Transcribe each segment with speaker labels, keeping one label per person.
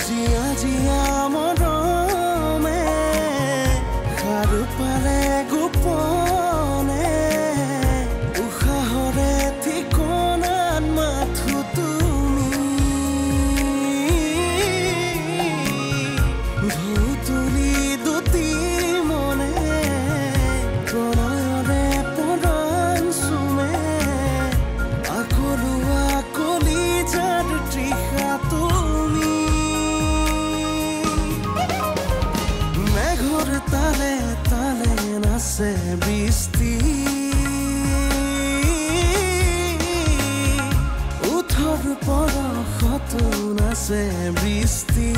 Speaker 1: জিয়া জিয়া মৰমে খাৰু পালে গোপনে উশাহৰে ঠিকনাত মাথো তুমি ভৌতুলি দুটি মনে প্ৰণয়ৰে পৰাণ চুমে আকলুৱা কলিজাৰ তৃষা তুমি মেঘৰ তালে তালে নাচে বৃষ্টি উঠৰ পৰশতো নাচে বৃষ্টি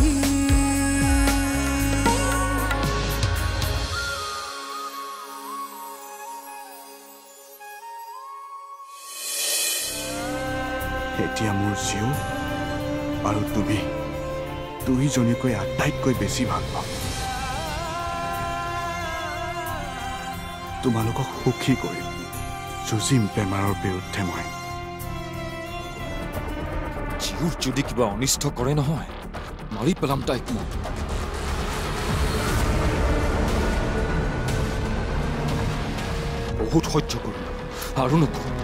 Speaker 2: এতিয়া মোৰ জীৱ আৰু তুমি দুইজনীকৈ আটাইতকৈ বেছি ভাল পাওঁ তোমালোকক সুখী কৰিম যুঁজিম বেমাৰৰ বিৰুদ্ধে মই
Speaker 3: জীৱ যদি কিবা অনিষ্ট কৰে নহয় মাৰি পেলাম তাইক মই বহুত সহ্য কৰিম আৰু নকৰোঁ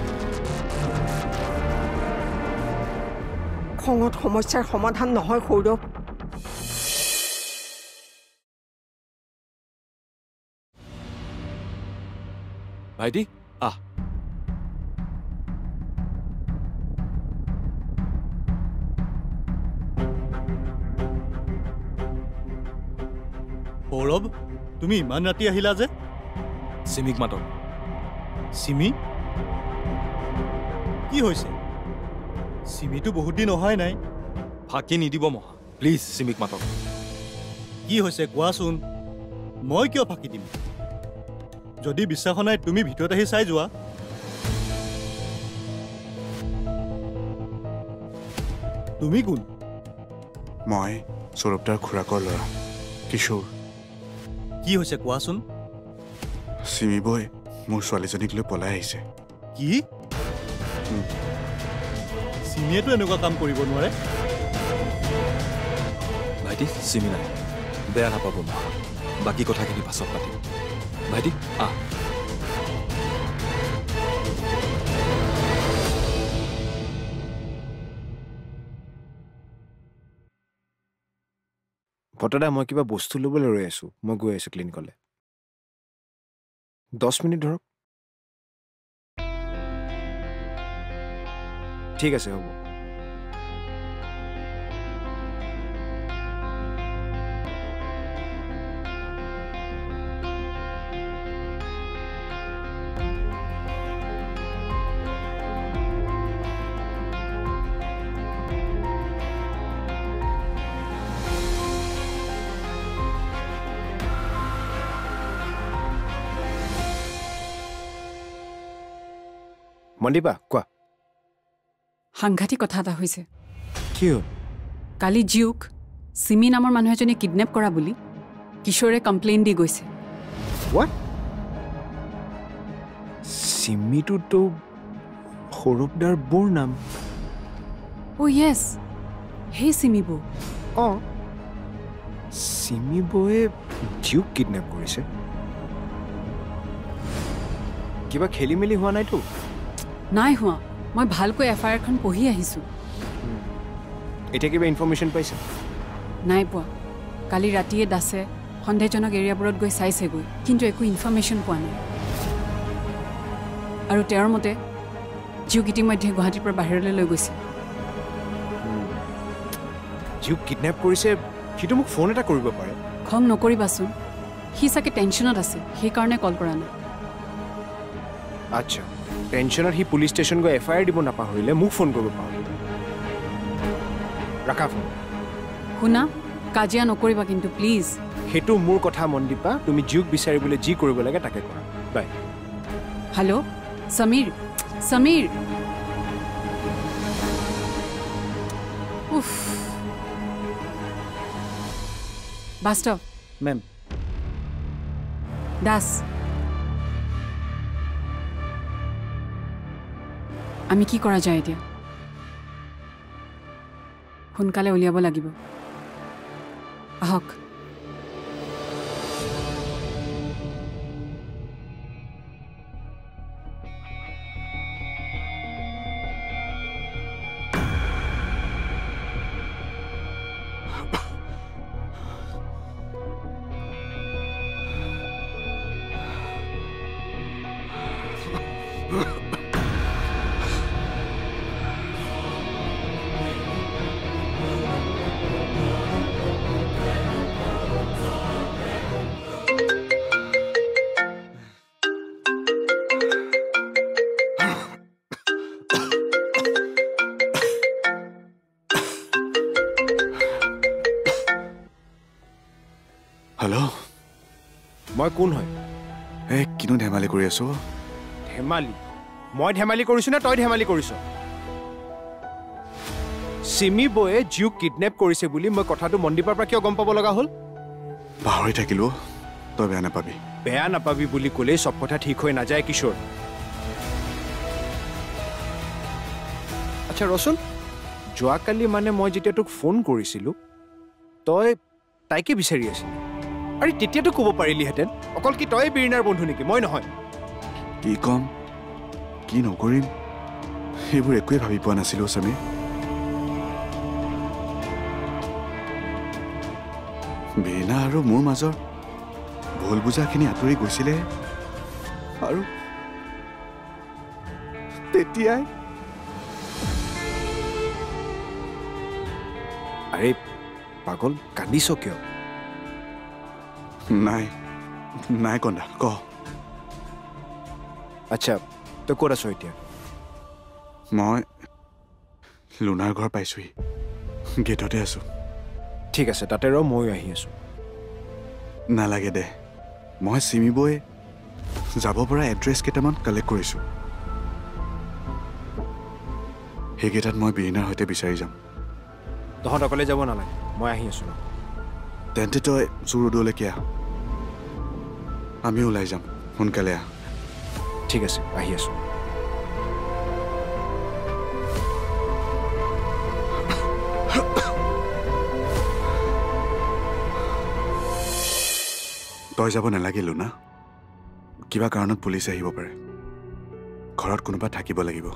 Speaker 4: খঙত সমস্যাৰ সমাধান নহয় সৌৰভ
Speaker 3: ভাইটি আহ
Speaker 5: সৌৰভ তুমি ইমান ৰাতি আহিলা যে
Speaker 3: চিমিক মাতক
Speaker 5: চিমি কি হৈছে চিমিটো বহুত দিন অহাই নাই
Speaker 3: ফাঁকি নিদিব মহা প্লিজ চিমিক মাতক
Speaker 5: কি হৈছে কোৱাচোন মই কিয় ফাঁকি দিম যদি বিশ্বাস নাই তুমি ভিতৰত আহি চাই যোৱা তুমি কোন
Speaker 2: মই সৌৰভদাৰ খুৰাকৰ ল'ৰা কিশোৰ
Speaker 5: কি হৈছে কোৱাচোন
Speaker 2: চিমি বৈ মোৰ ছোৱালীজনীক লৈ পলাই আহিছে
Speaker 5: কি চিমিয়েতো এনেকুৱা কাম কৰিব নোৱাৰে
Speaker 3: ভাইটি চিমি নাই বেয়া নাপাব মা বাকী কথাখিনি পাছত পাতিম ভাইটি আহ
Speaker 6: ভট্টদা মই কিবা বস্তু ল'বলৈ ৰৈ আছোঁ মই গৈ আছোঁ ক্লিনিকলৈ 10 মিনিট ধৰক ঠিক আছে হ'ব মন্দিপা কোৱা
Speaker 7: সাংঘাতিক কথা এটা হৈছে
Speaker 6: কি হ'ল
Speaker 7: কালি জিউক সিমি নামৰ মানুহ এজনে কিডনেপ কৰা বুলি কিশোৰে কমপ্লেইন দি গৈছে
Speaker 6: হোৱাট সিমিটোতো সৌৰভদাৰ বৌৰ নাম
Speaker 7: অ' য়েছ হে সিমি বৌ
Speaker 6: অঁ সিমি বৌয়ে জিউক কিডনেপ কৰিছে কিবা খেলি মেলি হোৱা নাইতো
Speaker 7: নাই হোৱা মই ভালকৈ এফআইআৰখন পঢ়ি আহিছোঁ
Speaker 6: এতিয়া কিবা ইনফৰমেশ্যন পাইছে
Speaker 7: নাই পোৱা কালি ৰাতিয়ে দাসে সন্দেহজনক এৰিয়াবোৰত গৈ চাইছেগৈ কিন্তু একো ইনফৰমেশ্যন পোৱা নাই আৰু তেওঁৰ মতে জিউক ইতিমধ্যে গুৱাহাটীৰ পৰা বাহিৰলৈ লৈ গৈছে
Speaker 6: জিউক কিডনেপ কৰিছে সিটো মোক ফোন এটা কৰিব পাৰে
Speaker 7: খং নকৰিবাচোন সি চাগে টেনশ্যনত আছে সেইকাৰণে কল কৰা নাই
Speaker 6: আচ্ছা টেনশ্যনত সি পুলিচ ষ্টেচন গৈ এফআইআৰ দিব নাপাহৰিলে মোক ফোন কৰিব পাৰোঁ ৰাখা ফোন
Speaker 7: শুনা কাজিয়া নকৰিবা কিন্তু প্লিজ
Speaker 6: সেইটো মোৰ কথা মন্দিপা তুমি জিউক বিচাৰিবলৈ যি কৰিব লাগে তাকে কৰা বাই
Speaker 7: হেল্ল' সমীৰ সমীৰ উফ বাস্তৱ
Speaker 5: মেম
Speaker 7: দাস আমি কি কৰা যায় এতিয়া সোনকালে উলিয়াব লাগিব আহক
Speaker 2: হেল্ল'
Speaker 6: মই কোন হয়
Speaker 2: এই কিনো ধেমালি কৰি আছো
Speaker 6: ধেমালি মই ধেমালি কৰিছো নে তই ধেমালি কৰিছ সিমি বয়ে জিউক কিডনেপ কৰিছে বুলি মই কথাটো মনদীপৰ পৰা কিয় গম পাব লগা হ'ল
Speaker 2: পাহৰি থাকিলো তই বেয়া নাপাবি
Speaker 6: বেয়া নাপাবি বুলি ক'লেই চব কথা ঠিক হৈ নাযায় কিশোৰ আচ্ছা ৰচোন যোৱাকালি মানে মই যেতিয়া তোক ফোন কৰিছিলো তই তাইকে বিচাৰি আছিলি আৰে তেতিয়াতো ক'ব পাৰিলিহেঁতেন অকল কি তই বীৰণাৰ বন্ধু নেকি মই নহয়
Speaker 2: কি কম কি নকৰিম সেইবোৰ একোৱে ভাবি পোৱা নাছিলো সমীৰ বীণা আৰু মোৰ মাজৰ ভুল বুজাখিনি আঁতৰি গৈছিলে আৰু তেতিয়াই
Speaker 6: আৰে পাগল কান্দিছ কিয়
Speaker 2: নাই নাই কন্দা ক
Speaker 6: আচ্ছা তই ক'ত আছ এতিয়া
Speaker 2: মই লুনাৰ ঘৰ পাইছোহি গেটতে আছো
Speaker 6: ঠিক আছে তাতে ৰ ময়ো আহি আছো
Speaker 2: নালাগে দে মই চিমিবই যাব পৰা এড্ৰেছ কেইটামান কালেক্ট কৰিছোঁ সেইকেইটাত মই বীণাৰ সৈতে বিচাৰি যাম
Speaker 6: তহঁত অকলে যাব নালাগে মই আহি আছো
Speaker 2: তেন্তে তই জোৰদলৈকে আহ আমি ওলাই যাম সোনকালে আহ
Speaker 6: ঠিক আছে আহি আছো
Speaker 2: তই যাব নালাগে লুনা কিবা কাৰণত পুলিচ আহিব পাৰে ঘৰত কোনোবা থাকিব লাগিব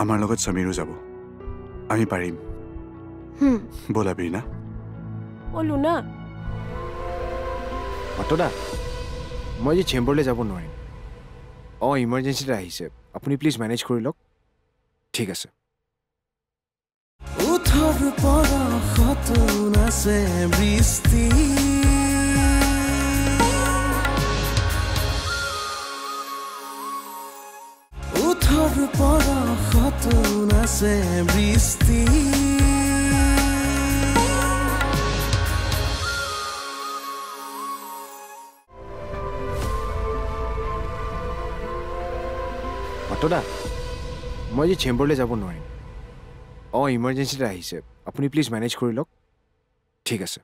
Speaker 2: আমাৰ লগত সমীৰো যাব আমি পাৰিম ব'লা বীণা
Speaker 8: অ লুনা
Speaker 6: মাতদা মই যে চেম্বাৰলৈ যাব নোৱাৰিম অঁ ইমাৰ্জেঞ্চিতে আহিছে আপুনি প্লিজ মেনেজ কৰি লওক ঠিক আছে
Speaker 1: উঠৰ পৰশত নাচে বৃষ্টি উঠৰ পৰশত নাচে বৃষ্টি
Speaker 6: মাতদা মই যে চেম্বাৰলৈ যাব নোৱাৰিম অঁ ইমাৰ্জেঞ্চিতে আহিছে আপুনি প্লিজ মেনেজ কৰি লওক ঠিক আছে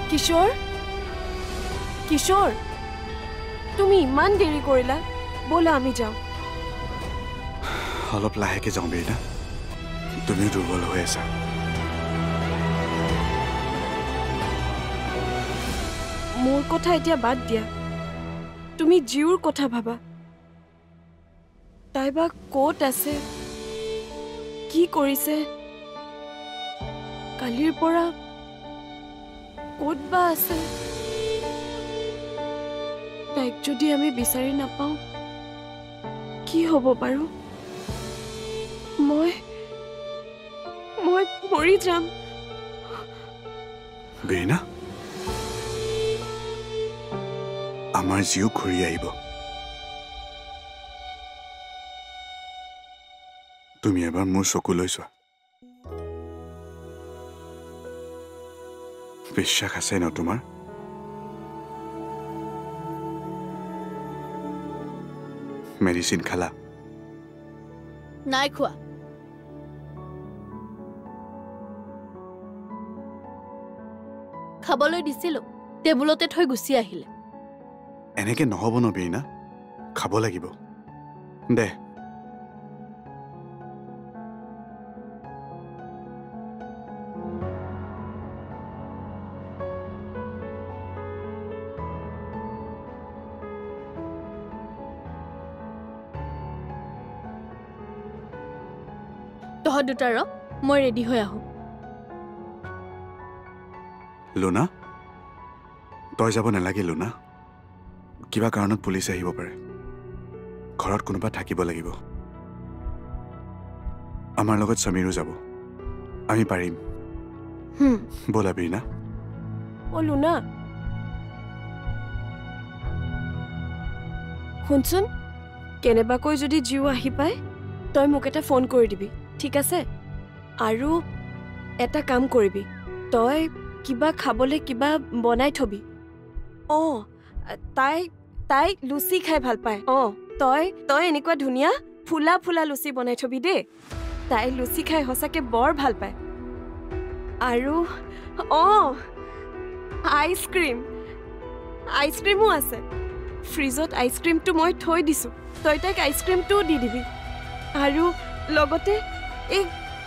Speaker 8: কিশোৰ কিশোৰ তুমি ইমান দেৰি কৰিলা ব'লা আমি যাওঁ
Speaker 2: অলপ লাহেকে যাওঁ বীণা তুমিও দুৰ্বল হৈ আছা
Speaker 8: মোৰ কথা এতিয়া বাদ দিয়া তুমি জিউৰ কথা ভাবা তাই বা ক'ত আছে কি কৰিছে কালিৰ পৰা ক'ত বা আছে তাইক যদি আমি বিচাৰি নাপাওঁ কি হ'ব বাৰু মই মৰি যাম
Speaker 2: বীণা আমাৰ জীও ঘূৰি আহিব। তুমি এবাৰ মোৰ চকুলৈ চোৱা। বিশ্বাস আছে ন তোমাৰ? মেডিচিন খালা?
Speaker 9: নাই খোৱা। খাবলৈ দিছিলো, টেবুলতে থৈ গুচি আহিলে।
Speaker 2: এনেকে নহ'ব ন বীণা, খাব লাগিব দে।
Speaker 9: তহঁত দুটা ৰ, মই ৰেডি হৈ আহোঁ।
Speaker 2: লুনা, তই যাব নালাগে লুনা। কিবা কাৰণত পুলিচ আহিব পাৰে। ঘৰত কোনোবা থাকিব লাগিব। আমাৰ লগত সমীৰো যাব। আমি পাৰিম। ব'লা বীণা।
Speaker 8: অ লুনা, শুনচোন, কেনেবাকৈ যদি জিও আহি পায় তই মোক এটা ফোন কৰি দিবি, ঠিক আছে? আৰু এটা কাম কৰিবি, তই কিবা খাবলৈ কিবা বনাই থবি। অঁ, তাই লুচি খাই ভাল পায়। অঁ, তই এনেকুৱা ধুনীয়া ফুলা ফুলা লুচি বনাই থবি দেই। তাই লুচি খাই সঁচাকৈ বৰ ভাল পায়। আৰু অঁ, আইচক্ৰীমো আছে। ফ্ৰিজত আইচক্ৰীমটো মই থৈ দিছোঁ, তই তাইক আইচক্ৰীমটোও দি দিবি। আৰু লগতে এই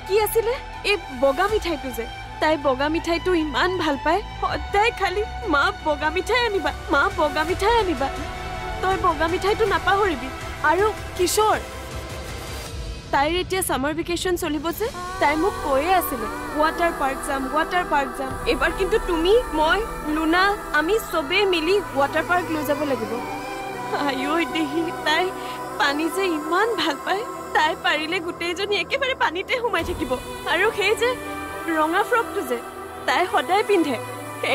Speaker 8: কি আছিলে, এই বগা মিঠাইটো যে, তাই বগা মিঠাইটো ইমান ভাল পায়। সদায় খালি মা বগা মিঠাই আনিবা, মা বগা মিঠাই আনিবা। তই বগা মিঠাইটো নাপাহৰিবি। আৰু কিশোৰ, তাইৰ এতিয়া ছামাৰ ভেকেশ্যন চলিব যে, তাই মোক কৈয়ে আছিলে ৱাটাৰ পাৰ্ক যাম। এইবাৰ কিন্তু তুমি, মই, লুনা, আমি চবেই মিলি ৱাটাৰ পাৰ্ক লৈ যাব লাগিব। আইঐ দেহি, তাই পানী যে ইমান ভাল পায়। তাই পাৰিলে গোটেইজনী একেবাৰে পানীতে সোমাই থাকিব। আৰু সেই যে ৰঙা ফ্ৰকটো যে তাই সদায় পিন্ধে,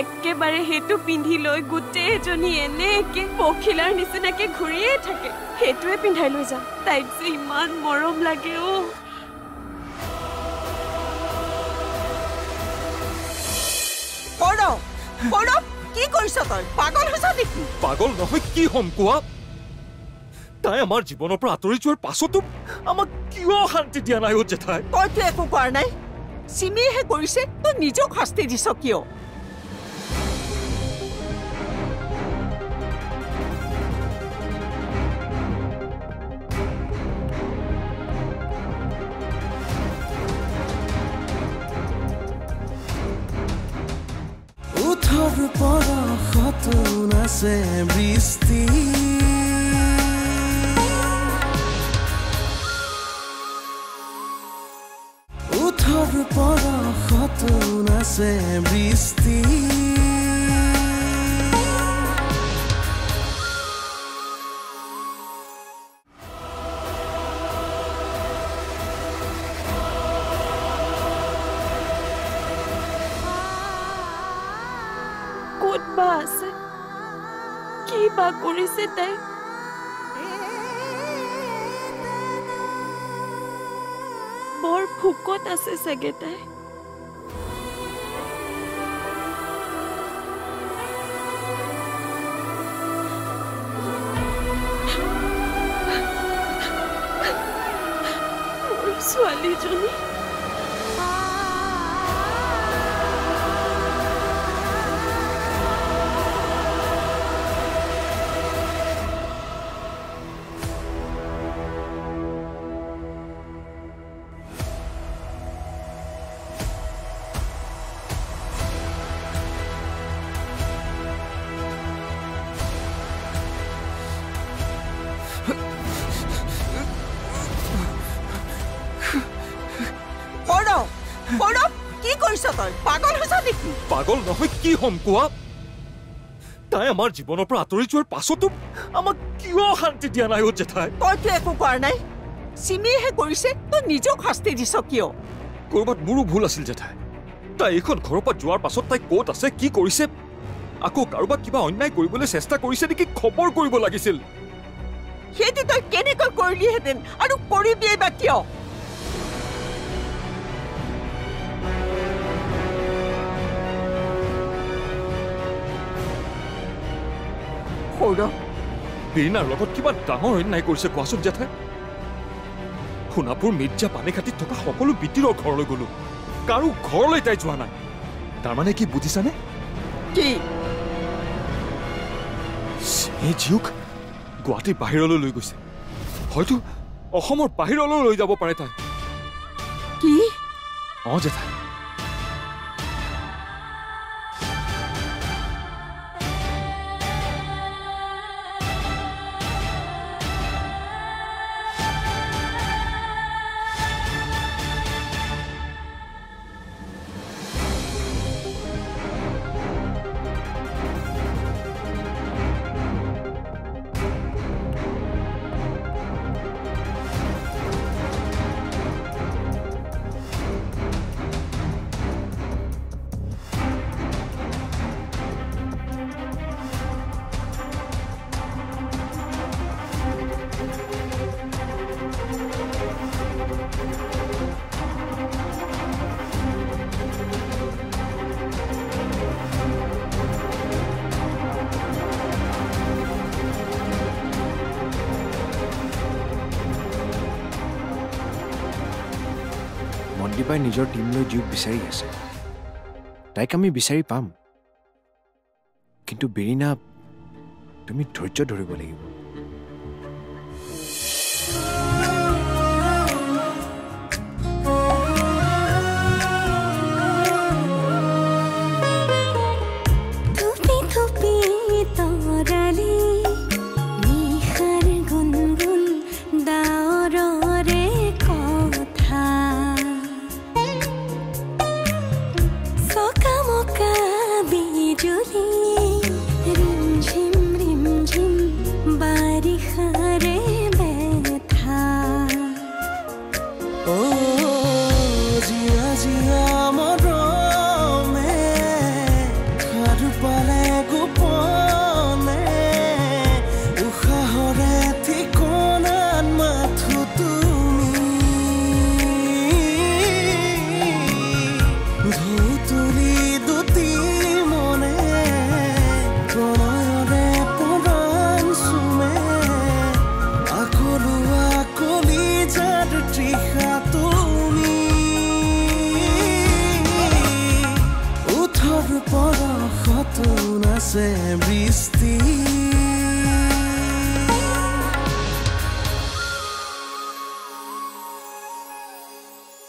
Speaker 8: একেবাৰে সেইটো পিন্ধি লৈ গোটেইজনী এনেকে পখিলাৰ নিচিনাকে ঘূৰিয়ে থাকে। সেইটোৱে পিন্ধাই লৈ যাম। তাইক যে ইমান মৰম লাগে। অ
Speaker 4: কি কৰিছ তই? পাগল হৈছ নেকি?
Speaker 3: পাগল নহয়, কি হ'ম কোৱা? তাই আমাৰ জীৱনৰ পৰা আঁতৰি যোৱাৰ পাছতো আমাক কিয় শান্তি দিয়া নাই অ' জেঠাই?
Speaker 4: তইতো একো কৰা নাই, চিমিয়েহে কৰিছে। তই নিজক শাস্তি দিছ কিয়?
Speaker 1: ওঠৰ পৰশত নাচে বৃষ্টি, ওঠৰ পৰশত নাচে বৃষ্টি।
Speaker 8: ক'ত বা আছে, কি বা কৰিছে তাই? বৰ ভোকত আছে চাগে তাই। মোৰ ছোৱালীজনী
Speaker 4: কি কৰিছ তই? পাগল হৈছ নেকি?
Speaker 3: পাগল নহয়, কি হ'ম কোৱা? তাই আমাৰ জীৱনৰ পৰা আঁতৰি যোৱাৰ পাছতো আমাক কিয় শান্তি দিয়া নাই অ' জেঠাই?
Speaker 4: তইতো একো কৰা নাই, চিমিয়েহে কৰিছে। তই নিজক শাস্তি দিছ কিয়?
Speaker 3: ক'ৰবাত মোৰো ভুল আছিল জেঠাই। তাই এইখন ঘৰৰ পৰা যোৱাৰ পাছত তাই ক'ত আছে, কি কৰিছে, আকৌ কাৰোবাক কিবা অন্যায় কৰিবলৈ চেষ্টা কৰিছে নেকি খবৰ কৰিব লাগিছিল
Speaker 4: সেইটো তই কেনেকৈ কৰিলিহেঁতেন আৰু কৰিবিয়েই বা কিয়
Speaker 3: বীৰিনাৰ লগত কিবা ডাঙৰ অন্যায় কৰিছে কোৱাচোন জেঠাই সোণাপুৰ মিৰ্জা পানীখাটিত থকা সকলো বিটিৰৰ ঘৰলৈ গলো কাৰো ঘৰলৈ তাই যোৱা নাই তাৰমানে কি বুজিছানে
Speaker 4: কি
Speaker 3: এই জীওক গুৱাহাটীৰ বাহিৰলৈ লৈ গৈছে হয়তো অসমৰ বাহিৰলৈ লৈ যাব পাৰে তাই
Speaker 4: কি
Speaker 3: জেঠাই
Speaker 6: মনদীপাই নিজৰ টিমলৈ জীওক বিচাৰি আছে তাইক আমি বিচাৰি পাম কিন্তু বীৰিনা তুমি ধৈৰ্য ধৰিব লাগিব
Speaker 1: বৃষ্টি